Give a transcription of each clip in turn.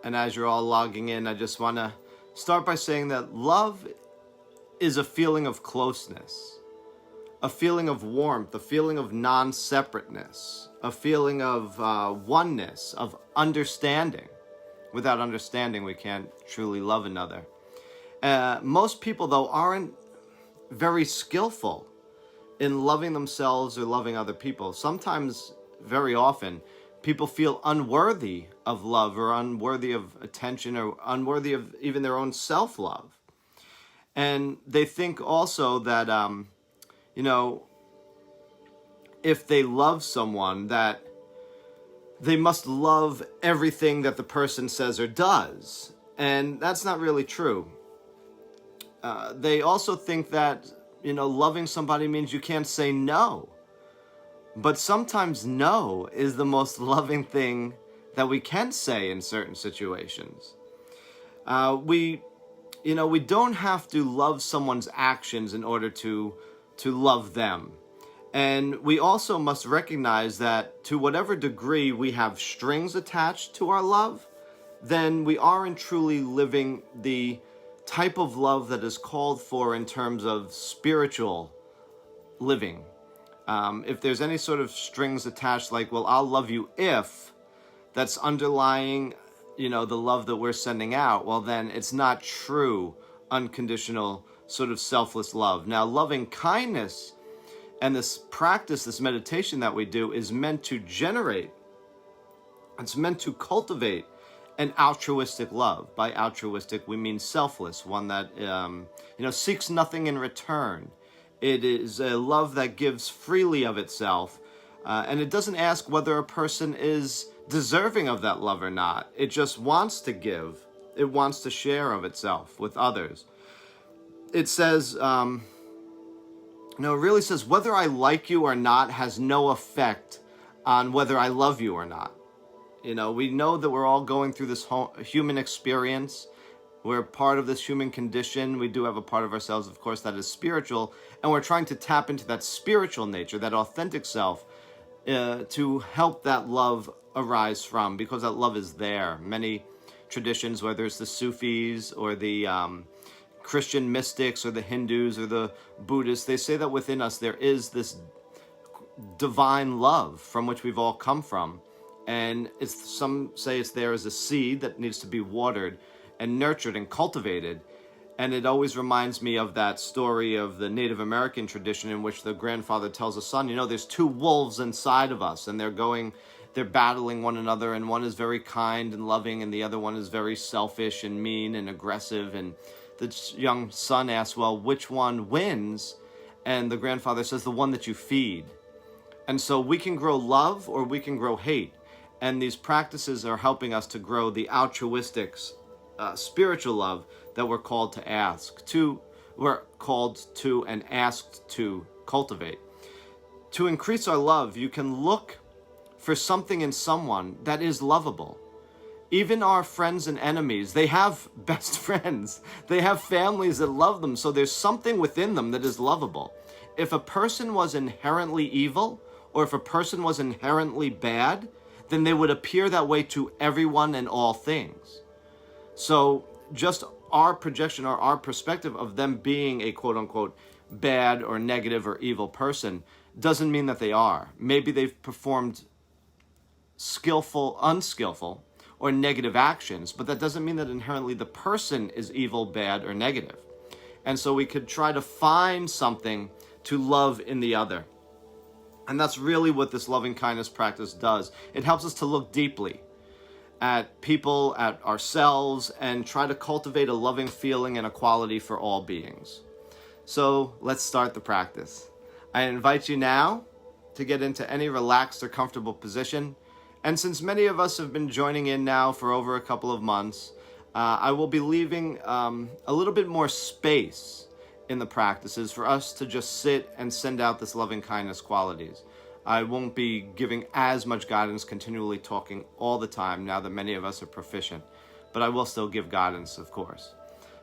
and as you're all logging in, I just want to start by saying that love is a feeling of closeness, a feeling of warmth, a feeling of non-separateness, a feeling of oneness, of understanding. Without understanding, we can't truly love another. Most people, though, aren't very skillful in loving themselves or loving other people. Sometimes, very often, people feel unworthy of love or unworthy of attention or unworthy of even their own self-love. And they think also that, if they love someone, that they must love everything that the person says or does. And that's not really true. They also think that, loving somebody means you can't say no. But sometimes no is the most loving thing that we can say in certain situations. We don't have to love someone's actions in order to love them. And we also must recognize that to whatever degree we have strings attached to our love, then we aren't truly living the type of love that is called for in terms of spiritual living. If there's any sort of strings attached, like, well, I'll love you if, that's underlying, the love that we're sending out, well, then it's not true, unconditional, sort of selfless love. Now, loving kindness and this practice, this meditation that we do, is meant to generate, it's meant to cultivate an altruistic love. By altruistic, we mean selfless, one that, seeks nothing in return. It is a love that gives freely of itself, and it doesn't ask whether a person is deserving of that love or not. It just wants to give. It wants to share of itself with others. It says, it really says, whether I like you or not has no effect on whether I love you or not. We know that we're all going through this human experience. We're part of this human condition. We do have a part of ourselves, of course, that is spiritual. And we're trying to tap into that spiritual nature, that authentic self, to help that love arise from, because that love is there. Many traditions, whether it's the Sufis or the Christian mystics or the Hindus or the Buddhists, they say that within us there is this divine love from which we've all come from. And some say it's there as a seed that needs to be watered and nurtured and cultivated. And it always reminds me of that story of the Native American tradition in which the grandfather tells the son, there's two wolves inside of us, and they're battling one another, and one is very kind and loving, and the other one is very selfish and mean and aggressive. And the young son asks, well, which one wins? And the grandfather says, the one that you feed. And so we can grow love or we can grow hate. And these practices are helping us to grow the altruistic spiritual love that we're called to and asked to cultivate. To increase our love, you can look for something in someone that is lovable. Even our friends and enemies, they have best friends. They have families that love them, so there's something within them that is lovable. If a person was inherently evil, or if a person was inherently bad, then they would appear that way to everyone and all things. So just our projection or our perspective of them being a quote-unquote bad or negative or evil person doesn't mean that they are. Maybe they've performed unskillful, or negative actions, but that doesn't mean that inherently the person is evil, bad, or negative. And so we could try to find something to love in the other. And that's really what this loving kindness practice does. It helps us to look deeply at people, at ourselves, and try to cultivate a loving feeling and a quality for all beings. So let's start the practice. I invite you now to get into any relaxed or comfortable position. And since many of us have been joining in now for over a couple of months, I will be leaving a little bit more space in the practices for us to just sit and send out this loving kindness qualities. I won't be giving as much guidance, continually talking all the time now that many of us are proficient, but I will still give guidance, of course.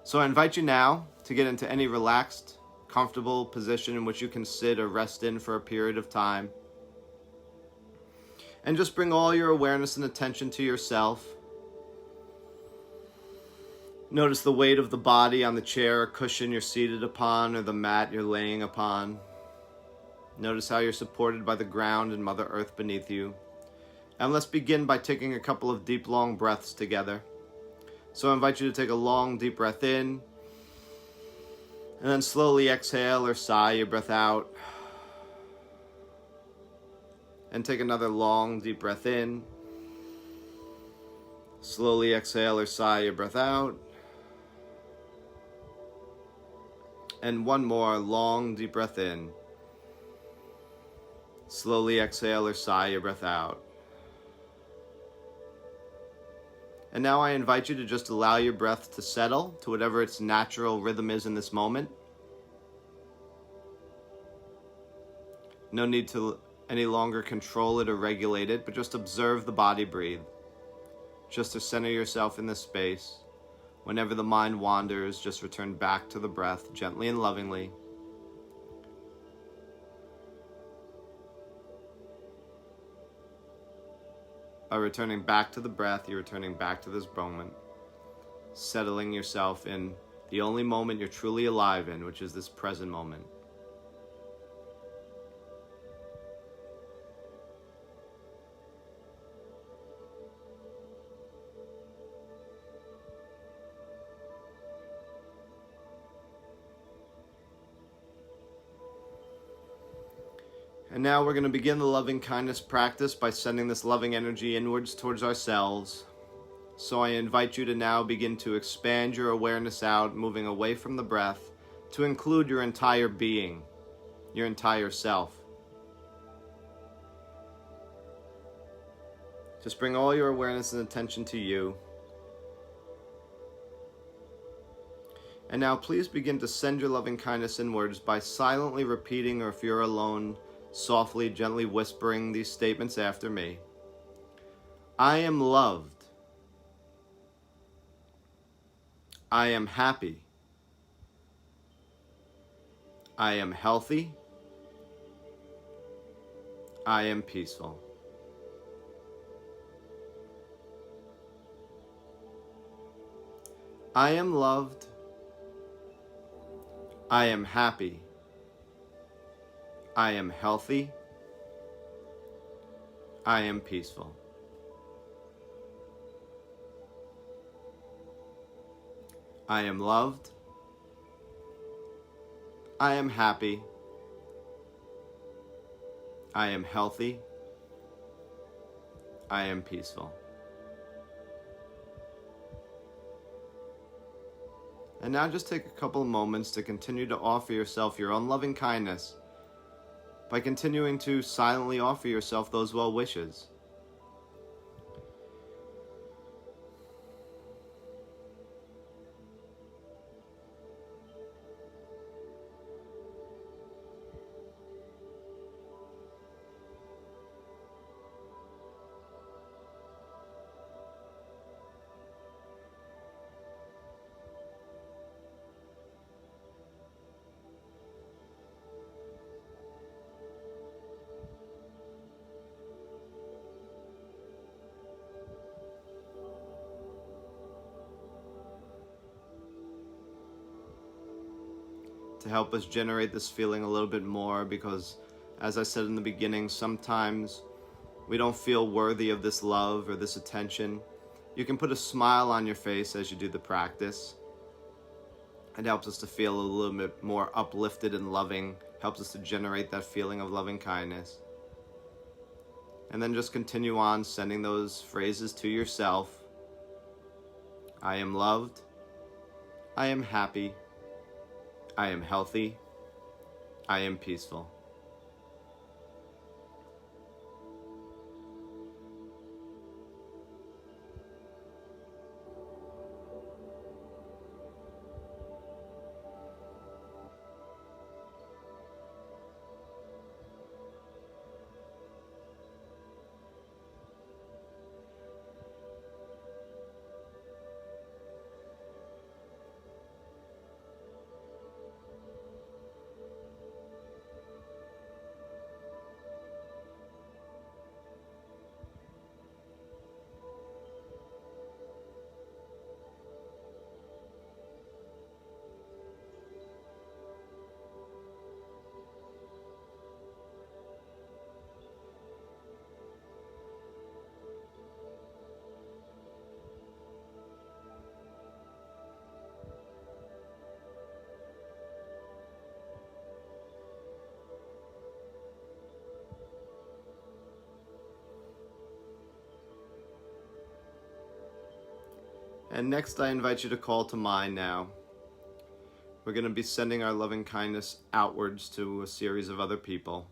So I invite you now to get into any relaxed, comfortable position in which you can sit or rest in for a period of time. And just bring all your awareness and attention to yourself. Notice the weight of the body on the chair or cushion you're seated upon or the mat you're laying upon. Notice how you're supported by the ground and Mother Earth beneath you. And let's begin by taking a couple of deep, long breaths together. So I invite you to take a long, deep breath in, and then slowly exhale or sigh your breath out. And take another long, deep breath in. Slowly exhale or sigh your breath out. And one more long, deep breath in. Slowly exhale or sigh your breath out. And now I invite you to just allow your breath to settle to whatever its natural rhythm is in this moment. No need to any longer control it or regulate it, but just observe the body breathe. Just to center yourself in this space. Whenever the mind wanders, just return back to the breath gently and lovingly. By returning back to the breath, you're returning back to this moment, settling yourself in the only moment you're truly alive in, which is this present moment. And now we're going to begin the loving kindness practice by sending this loving energy inwards towards ourselves. So I invite you to now begin to expand your awareness out, moving away from the breath, to include your entire being, your entire self. Just bring all your awareness and attention to you. And now please begin to send your loving kindness inwards by silently repeating, or if you're alone, softly, gently whispering these statements after me. I am loved. I am happy. I am healthy. I am peaceful. I am loved. I am happy. I am healthy. I am peaceful. I am loved. I am happy. I am healthy. I am peaceful. And now just take a couple of moments to continue to offer yourself your own loving kindness by continuing to silently offer yourself those well wishes. To help us generate this feeling a little bit more, because as I said in the beginning, sometimes we don't feel worthy of this love or this attention. You can put a smile on your face as you do the practice. It helps us to feel a little bit more uplifted and loving, helps us to generate that feeling of loving kindness. And then just continue on sending those phrases to yourself. I am loved. I am happy. I am healthy. I am peaceful. And next, I invite you to call to mind now. We're going to be sending our loving kindness outwards to a series of other people.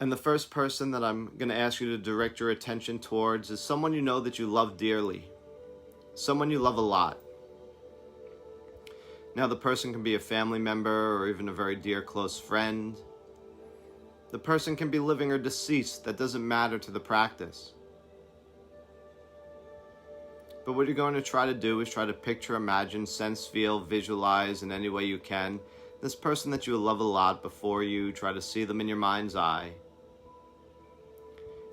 And the first person that I'm going to ask you to direct your attention towards is someone you know that you love dearly. Someone you love a lot. Now, the person can be a family member or even a very dear close friend. The person can be living or deceased. That doesn't matter to the practice. But what you're going to try to do is try to picture, imagine, sense, feel, visualize in any way you can this person that you love a lot before you. Try to see them in your mind's eye.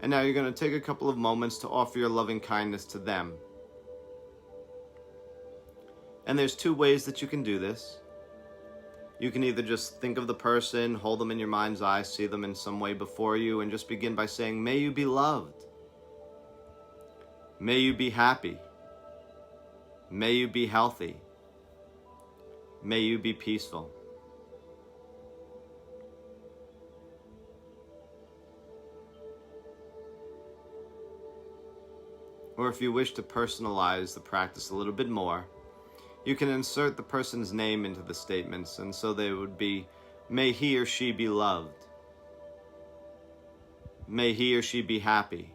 And now you're going to take a couple of moments to offer your loving kindness to them. And there's two ways that you can do this. You can either just think of the person, hold them in your mind's eye, see them in some way before you, and just begin by saying, "May you be loved. May you be happy. May you be healthy. May you be peaceful." Or if you wish to personalize the practice a little bit more, you can insert the person's name into the statements, and so they would be, "May he or she be loved. May he or she be happy.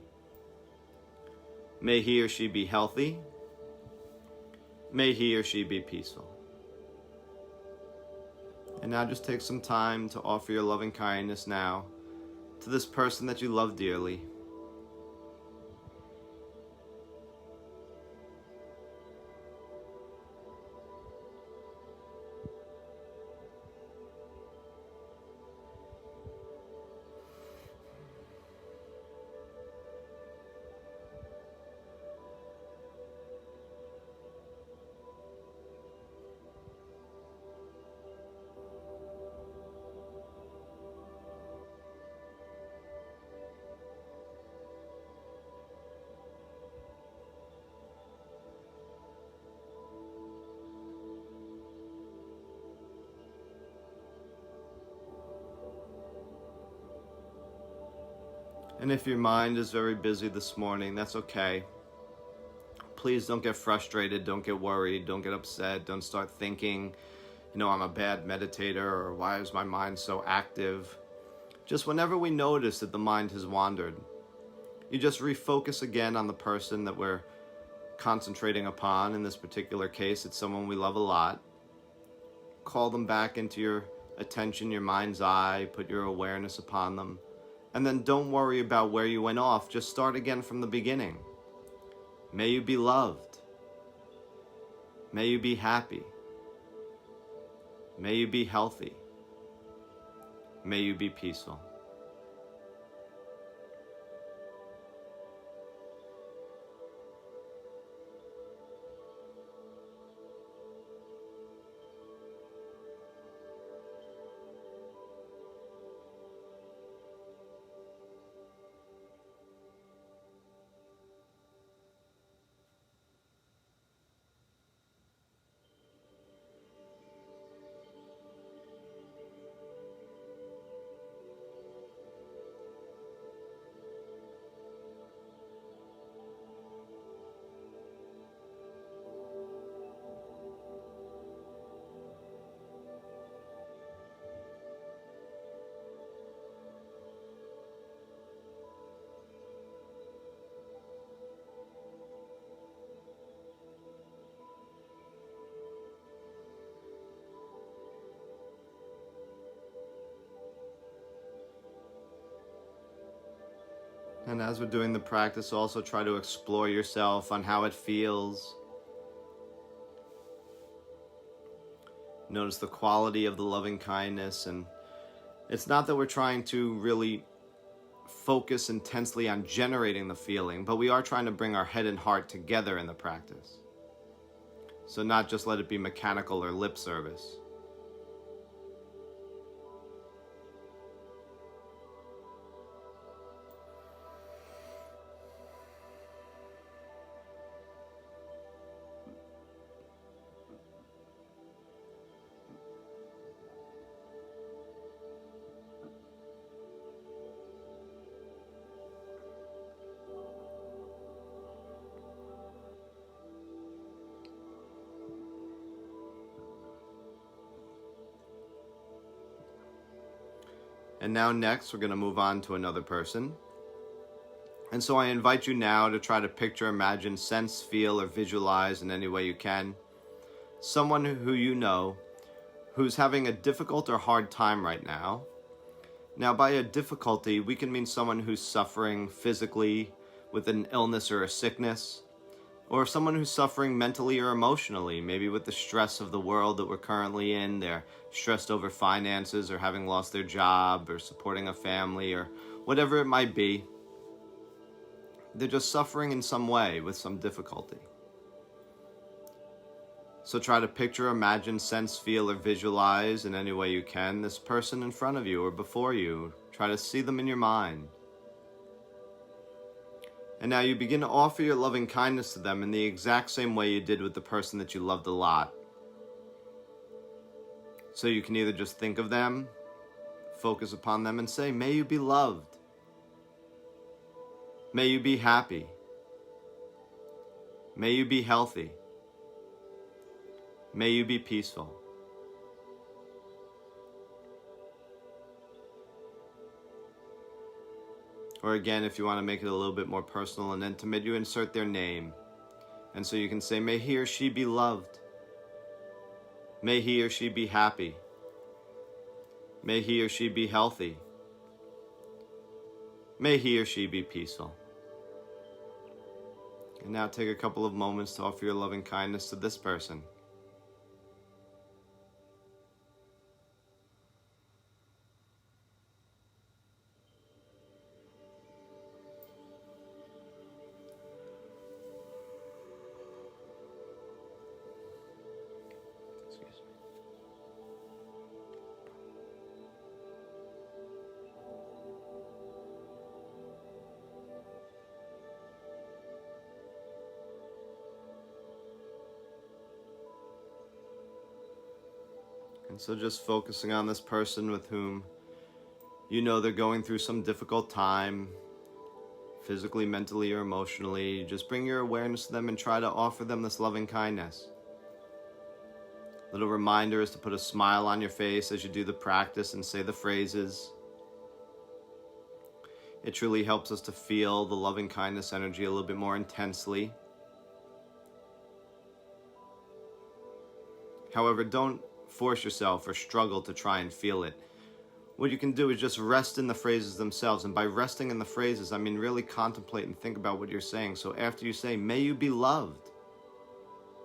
May he or she be healthy. May he or she be peaceful." And now just take some time to offer your loving kindness now to this person that you love dearly. And if your mind is very busy this morning, that's okay. Please don't get frustrated, don't get worried, don't get upset, don't start thinking, I'm a bad meditator, or why is my mind so active? Just whenever we notice that the mind has wandered, you just refocus again on the person that we're concentrating upon. In this particular case, it's someone we love a lot. Call them back into your attention, your mind's eye, put your awareness upon them. And then don't worry about where you went off. Just start again from the beginning. May you be loved. May you be happy. May you be healthy. May you be peaceful. And as we're doing the practice, also try to explore yourself on how it feels. Notice the quality of the loving kindness. And it's not that we're trying to really focus intensely on generating the feeling, but we are trying to bring our head and heart together in the practice. So not just let it be mechanical or lip service. And now next, we're going to move on to another person. And so I invite you now to try to picture, imagine, sense, feel, or visualize in any way you can someone who you know who's having a difficult or hard time right now. Now, by a difficulty, we can mean someone who's suffering physically with an illness or a sickness, or someone who's suffering mentally or emotionally, maybe with the stress of the world that we're currently in. They're stressed over finances or having lost their job or supporting a family or whatever it might be. They're just suffering in some way with some difficulty. So try to picture, imagine, sense, feel, or visualize in any way you can this person in front of you or before you. Try to see them in your mind. And now you begin to offer your loving kindness to them in the exact same way you did with the person that you loved a lot. So you can either just think of them, focus upon them, and say, may you be loved. May you be happy. May you be healthy. May you be peaceful. Or again, if you want to make it a little bit more personal and intimate, you insert their name. And so you can say, may he or she be loved. May he or she be happy. May he or she be healthy. May he or she be peaceful. And now take a couple of moments to offer your loving kindness to this person. And so just focusing on this person with whom you know they're going through some difficult time, physically, mentally, or emotionally. Just bring your awareness to them and try to offer them this loving kindness. Little reminder is to put a smile on your face as you do the practice and say the phrases. It truly helps us to feel the loving kindness energy a little bit more intensely. However, don't force yourself or struggle to try and feel it. What you can do is just rest in the phrases themselves. And by resting in the phrases, I mean really contemplate and think about what you're saying. So after you say, may you be loved,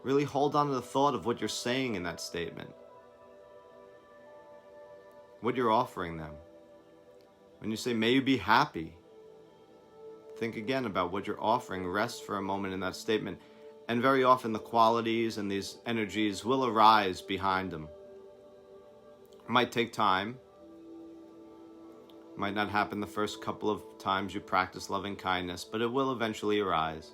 really hold on to the thought of what you're saying in that statement. What you're offering them. When you say, may you be happy, think again about what you're offering. Rest for a moment in that statement. And very often the qualities and these energies will arise behind them. It might take time. It might not happen the first couple of times you practice loving kindness, but it will eventually arise.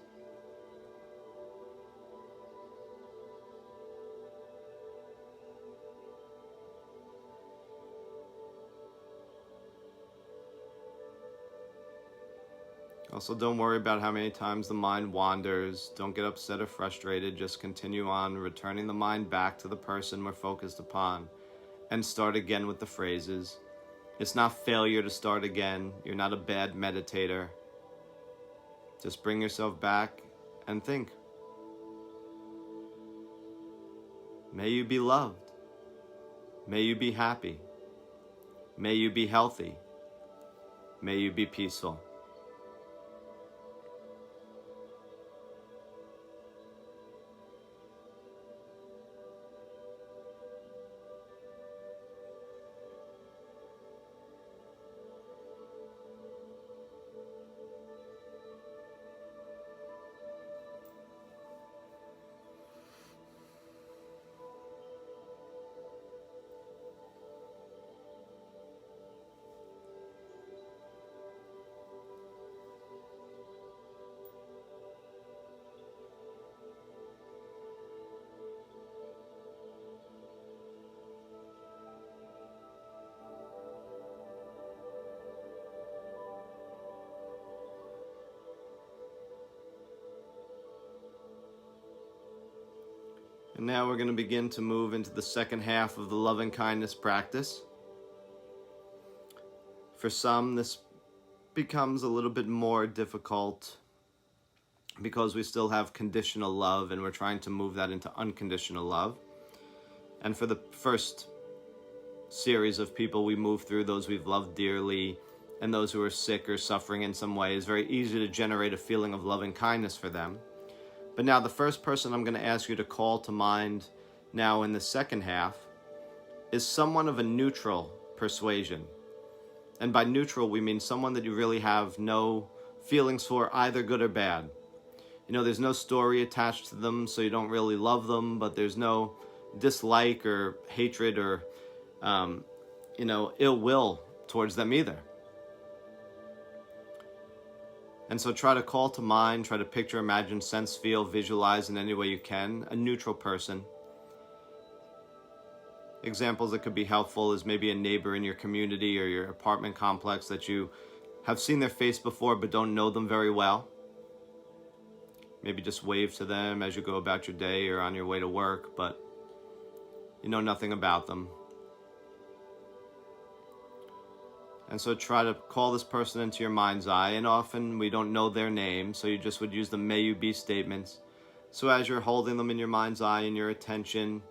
Also, don't worry about how many times the mind wanders. Don't get upset or frustrated. Just continue on, returning the mind back to the person we're focused upon. And start again with the phrases. It's not failure to start again. You're not a bad meditator. Just bring yourself back and think. May you be loved. May you be happy. May you be healthy. May you be peaceful. And now we're going to begin to move into the second half of the loving kindness practice. For some, this becomes a little bit more difficult because we still have conditional love and we're trying to move that into unconditional love. And for the first series of people we move through, those we've loved dearly and those who are sick or suffering in some way, it's very easy to generate a feeling of loving kindness for them. But now the first person I'm going to ask you to call to mind now in the second half is someone of a neutral persuasion. And by neutral, we mean someone that you really have no feelings for, either good or bad. You know, there's no story attached to them, so you don't really love them, but there's no dislike or hatred or, ill will towards them either. And so try to call to mind, try to picture, imagine, sense, feel, visualize in any way you can a neutral person. Examples that could be helpful is maybe a neighbor in your community or your apartment complex that you have seen their face before but don't know them very well. Maybe just wave to them as you go about your day or on your way to work, but you know nothing about them. And so try to call this person into your mind's eye, and often we don't know their name, so you just would use the may you be statements. So as you're holding them in your mind's eye and your attention,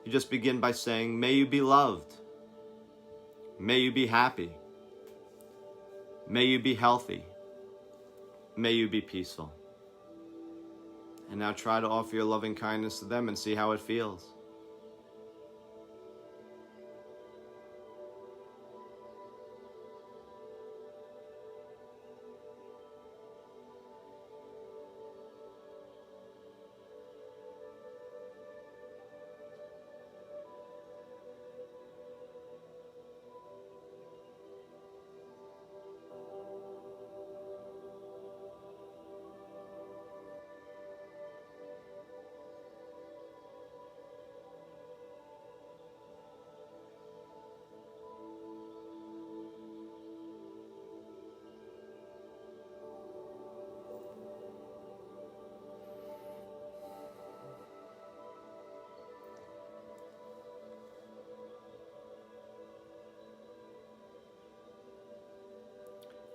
you just begin by saying, may you be loved. May you be happy. May you be healthy. May you be peaceful. And now try to offer your loving kindness to them and see how it feels.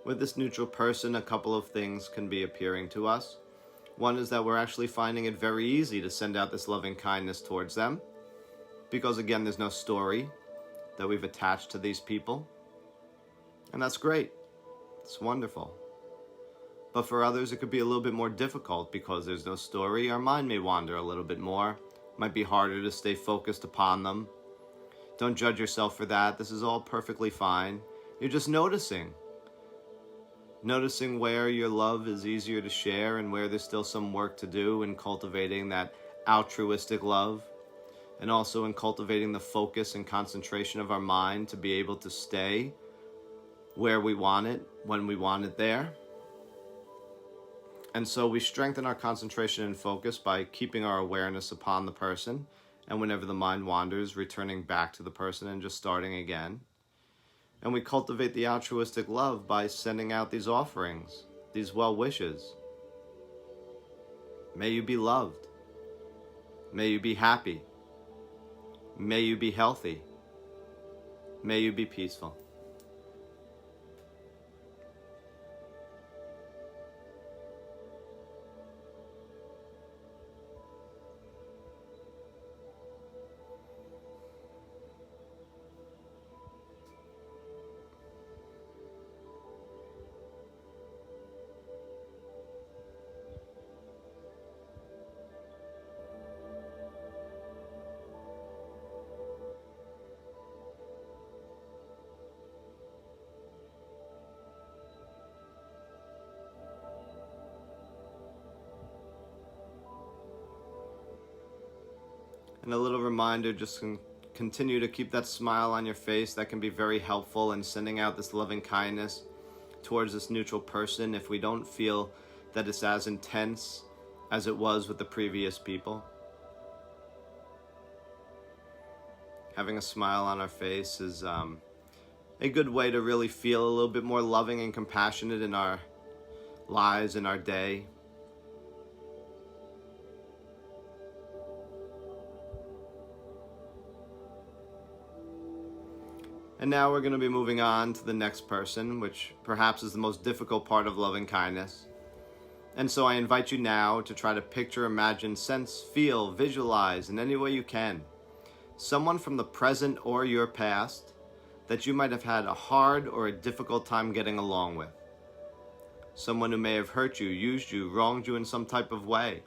With this neutral person, a couple of things can be appearing to us. One is that we're actually finding it very easy to send out this loving kindness towards them, because again, there's no story that we've attached to these people. And that's great. It's wonderful. But for others, it could be a little bit more difficult because there's no story. Our mind may wander a little bit more. It might be harder to stay focused upon them. Don't judge yourself for that. This is all perfectly fine. You're just noticing where your love is easier to share and where there's still some work to do in cultivating that altruistic love, and also in cultivating the focus and concentration of our mind to be able to stay where we want it, when we want it there. And so we strengthen our concentration and focus by keeping our awareness upon the person, and whenever the mind wanders, returning back to the person and just starting again. And we cultivate the altruistic love by sending out these offerings, these well wishes. May you be loved. May you be happy. May you be healthy. May you be peaceful. And a little reminder, just continue to keep that smile on your face. That can be very helpful in sending out this loving kindness towards this neutral person if we don't feel that it's as intense as it was with the previous people. Having a smile on our face is a good way to really feel a little bit more loving and compassionate in our lives, in our day. And now we're going to be moving on to the next person, which perhaps is the most difficult part of loving kindness. And so I invite you now to try to picture, imagine, sense, feel, visualize in any way you can someone from the present or your past that you might have had a hard or a difficult time getting along with. Someone who may have hurt you, used you, wronged you in some type of way.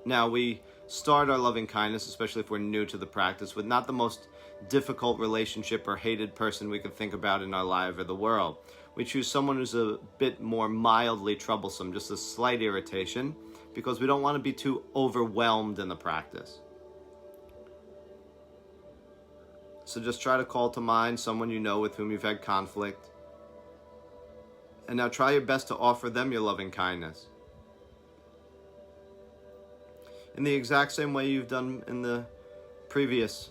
Now, we start our loving kindness, especially if we're new to the practice, with not the most difficult relationship or hated person we could think about in our life or the world. We choose someone who's a bit more mildly troublesome, just a slight irritation, because we don't want to be too overwhelmed in the practice. So just try to call to mind someone you know with whom you've had conflict. And now try your best to offer them your loving kindness in the exact same way you've done in the previous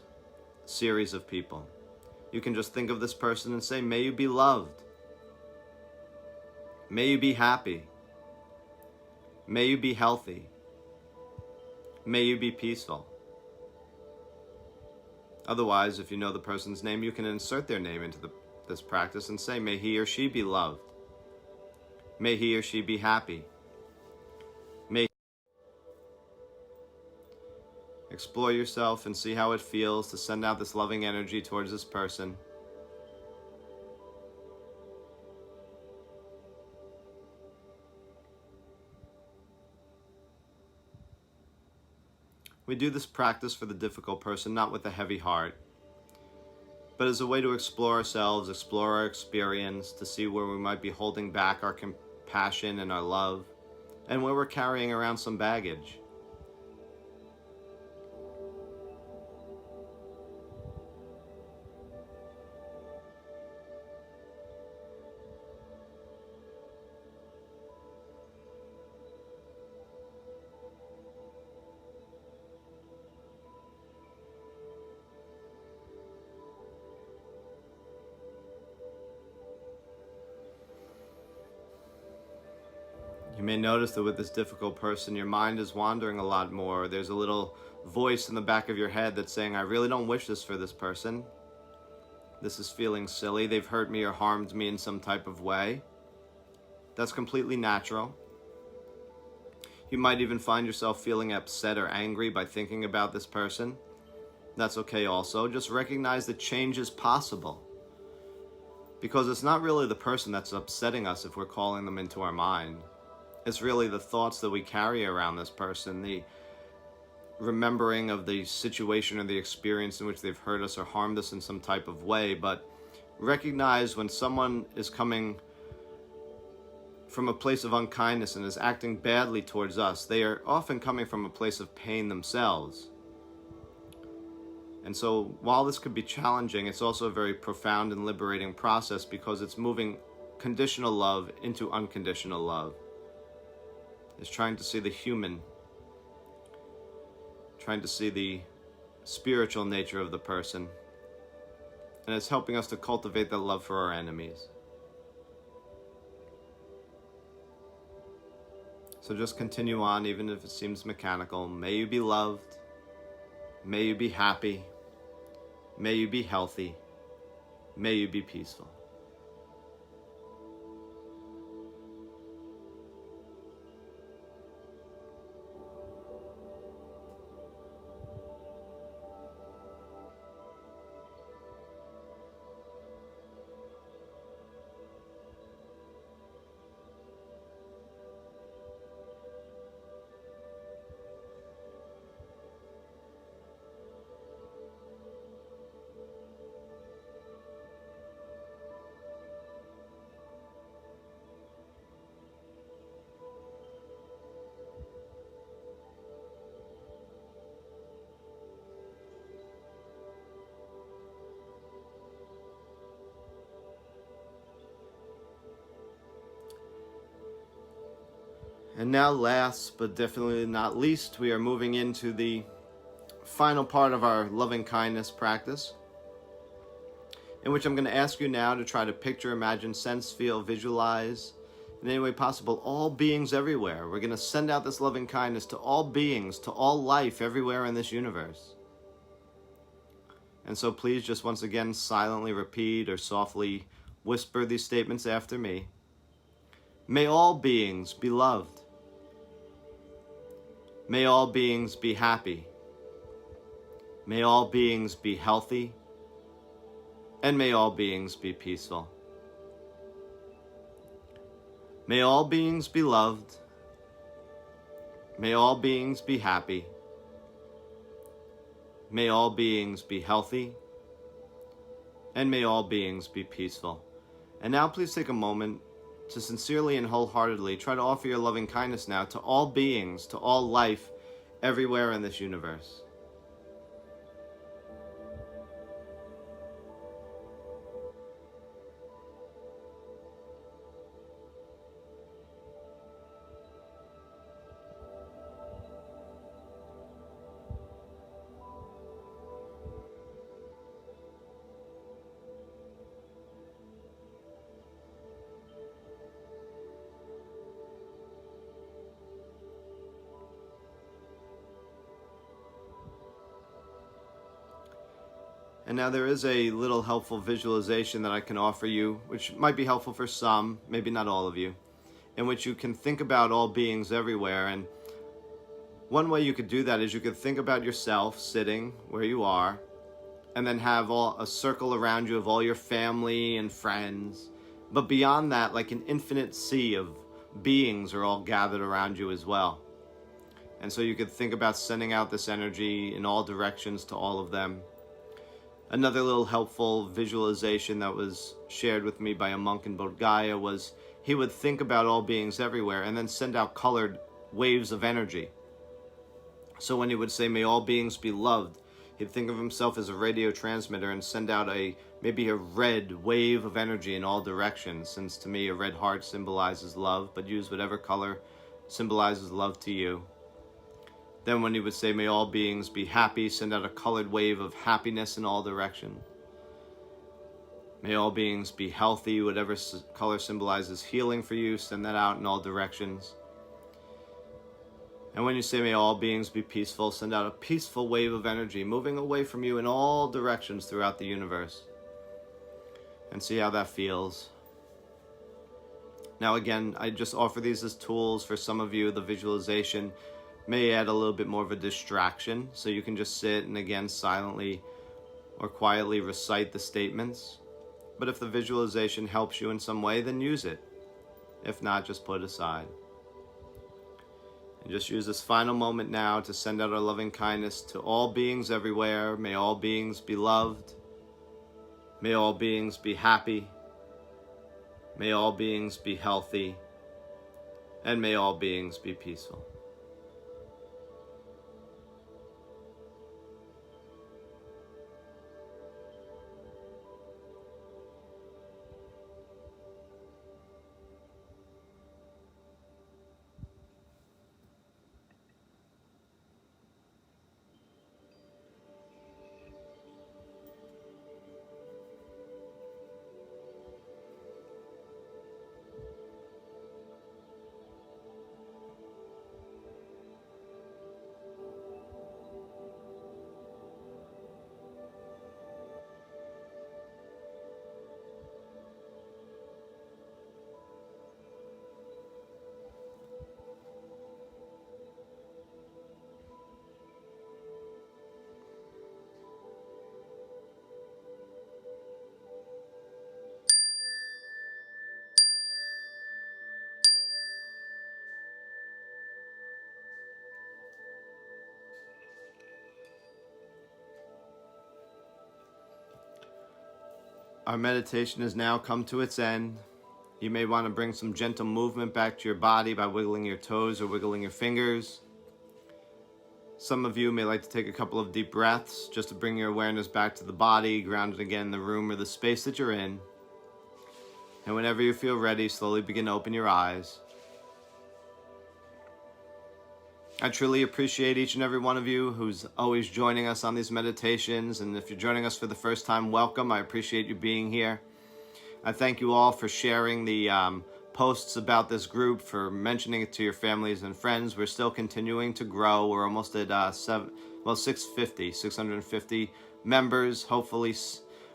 series of people. You can just think of this person and say, may you be loved. May you be happy. May you be healthy. May you be peaceful. Otherwise, if you know the person's name, you can insert their name into this practice and say, may he or she be loved. May he or she be happy. May explore yourself and see how it feels to send out this loving energy towards this person. We do this practice for the difficult person, not with a heavy heart, but as a way to explore ourselves, explore our experience, to see where we might be holding back our compassion and our love, and where we're carrying around some baggage. You may notice that with this difficult person, your mind is wandering a lot more. There's a little voice in the back of your head that's saying, I really don't wish this for this person. This is feeling silly. They've hurt me or harmed me in some type of way. That's completely natural. You might even find yourself feeling upset or angry by thinking about this person. That's okay also. Just recognize that change is possible. Because it's not really the person that's upsetting us if we're calling them into our mind. It's really the thoughts that we carry around this person, the remembering of the situation or the experience in which they've hurt us or harmed us in some type of way. But recognize when someone is coming from a place of unkindness and is acting badly towards us, they are often coming from a place of pain themselves. And so while this could be challenging, it's also a very profound and liberating process because it's moving conditional love into unconditional love. It's trying to see the human, trying to see the spiritual nature of the person. And it's helping us to cultivate that love for our enemies. So just continue on, even if it seems mechanical. May you be loved. May you be happy. May you be healthy. May you be peaceful. And now last, but definitely not least, we are moving into the final part of our loving kindness practice, in which I'm going to ask you now to try to picture, imagine, sense, feel, visualize, in any way possible, all beings everywhere. We're going to send out this loving kindness to all beings, to all life everywhere in this universe. And so please just once again silently repeat or softly whisper these statements after me. May all beings be loved. May all beings be happy. May all beings be healthy. And may all beings be peaceful. May all beings be loved. May all beings be happy. May all beings be healthy. And may all beings be peaceful. And now please take a moment to sincerely and wholeheartedly try to offer your loving kindness now to all beings, to all life, everywhere in this universe. And now there is a little helpful visualization that I can offer you, which might be helpful for some, maybe not all of you, in which you can think about all beings everywhere. And one way you could do that is you could think about yourself sitting where you are, and then have a circle around you of all your family and friends. But beyond that, like an infinite sea of beings are all gathered around you as well. And so you could think about sending out this energy in all directions to all of them. Another little helpful visualization that was shared with me by a monk in Bodh Gaya was he would think about all beings everywhere and then send out colored waves of energy. So when he would say, may all beings be loved, he'd think of himself as a radio transmitter and send out maybe a red wave of energy in all directions, since to me a red heart symbolizes love, but use whatever color symbolizes love to you. Then when he would say, may all beings be happy, send out a colored wave of happiness in all directions. May all beings be healthy, whatever color symbolizes healing for you, send that out in all directions. And when you say, may all beings be peaceful, send out a peaceful wave of energy moving away from you in all directions throughout the universe. And see how that feels. Now again, I just offer these as tools for some of you. The visualization may add a little bit more of a distraction, so you can just sit and again silently or quietly recite the statements. But if the visualization helps you in some way, then use it. If not, just put it aside. And just use this final moment now to send out our loving kindness to all beings everywhere. May all beings be loved. May all beings be happy. May all beings be healthy. And may all beings be peaceful. Our meditation has now come to its end. You may want to bring some gentle movement back to your body by wiggling your toes or wiggling your fingers. Some of you may like to take a couple of deep breaths just to bring your awareness back to the body, grounded again in the room or the space that you're in. And whenever you feel ready, slowly begin to open your eyes. I truly appreciate each and every one of you who's always joining us on these meditations. And if you're joining us for the first time, welcome. I appreciate you being here. I thank you all for sharing the posts about this group, for mentioning it to your families and friends. We're still continuing to grow. We're almost at 650 members. Hopefully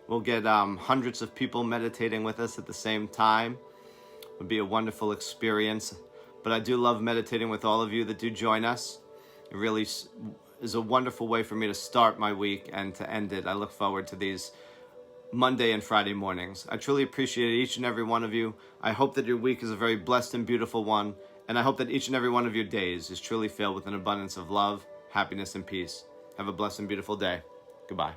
we'll get hundreds of people meditating with us at the same time. It would be a wonderful experience. But I do love meditating with all of you that do join us. It really is a wonderful way for me to start my week and to end it. I look forward to these Monday and Friday mornings. I truly appreciate each and every one of you. I hope that your week is a very blessed and beautiful one. And I hope that each and every one of your days is truly filled with an abundance of love, happiness, and peace. Have a blessed and beautiful day. Goodbye.